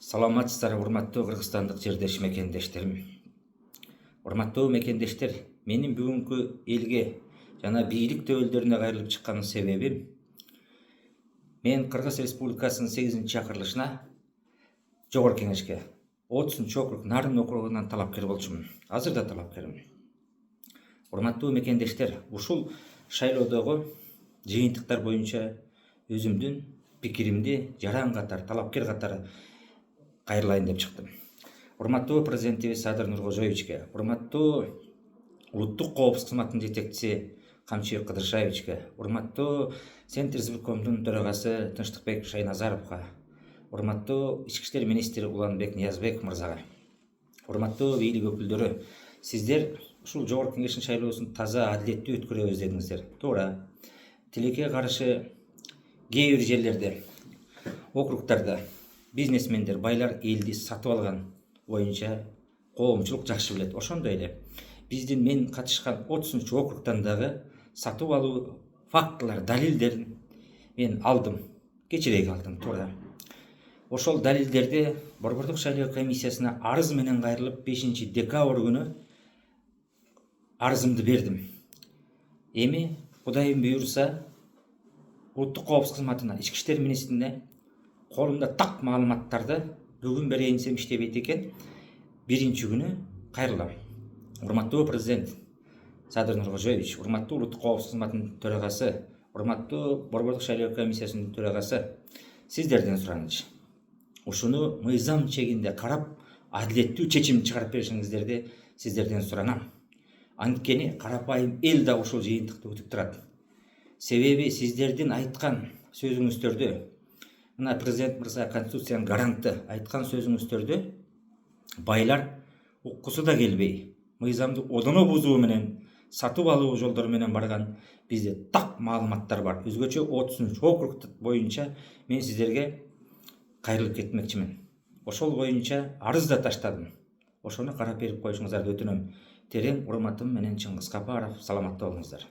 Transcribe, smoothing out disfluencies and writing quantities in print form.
Саламатсыздар, урматтуу кыргызстандык жердеш мекендештерим. Урматтуу мекендештер, менин бүгүнкү элге жана бийлик дөөлдөрүнө кайрылып чыккан себебим, мен Кыргыз Республикасынын 8-чакырылышына Жогорку Кеңешке 30-округ Нарын округунан талапкер болчумун. Азыр да талапкермин. Урматтуу мекендештер, ушул шайлоодогу жыйынтыктар боюнча өзүмдүн пикиримди жаран катары, талапкер катары кайрылайын деп чыктым. Урматтуу президентибиз Садыр Нуркожоевичке, урматтуу улуттук коопсуздук кызматынын жетекчиси Камчыбек Кыдыршаевичке, урматтуу Центр избиркомдун төрагасы Тынчтыкбек Шайназаровго, урматтуу Ички иштер министри Уланбек Ниязбек мырзага, урматтуу бийлик өкүлдөрү, сиздер ушул Жогорку Кеңештин шайлоосун таза, адилеттүү өткөрөбүз дедиңиздер. Туура. Тилекке каршы кээ бир жерлерде, округдарда бизнесмендер, байлар элди сатып алган боюнча коомчулук жакшы билет. Ошондой эле биздин мен катышкан 30-округдан дагы сатып алуу фактылар, далилдерин мен алдым. Кечирээк алдым, туура. Ошол далилдерди Борбордук шайлоо комиссиясына арыз менен кайрылып 5-декабрь күнү арызымды бердим. Эми Кудайым буйрса, улуттук коопсуздук кызматына, Ички иштер министрине колумда так маалыматтарды бүгүн берейин десем иштебейт экен. 1-күнү кайрылам. Урматтуу президент Садыр Нуркожоевич, урматтуу улуттук коопсуздук кызматынын төрагасы, урматтуу Борбордук шайлоо комиссиясынын төрагасы, сиздерден суранычы. Ушуну мыйзам чегинде карап, адилеттүү чечим чыгарып беришиңиздерди сиздерден суранам. Анткени карапайым эл да ушул жыйынтыкты күтүп турат. Себеби сиздердин айткан сөзүңүздөрдө, мына президент мырза Конституциянын гаранты айткан сөзүңүздөрдө байлар уккусу да келбей, мыйзамды одоно бузуу менен, сатып алуу жолдору менен барган бизде так маалыматтар бар. Өзгөчө 30-округ боюнча мен сиздерге кайрылып кетмекчимин. Ошол боюнча арыз да таштадым. Ошону карап берип коюшуңуздарды өтүнөм. Терең урматым менен Чыңгыз Капаров. Саламатта болуңуздар.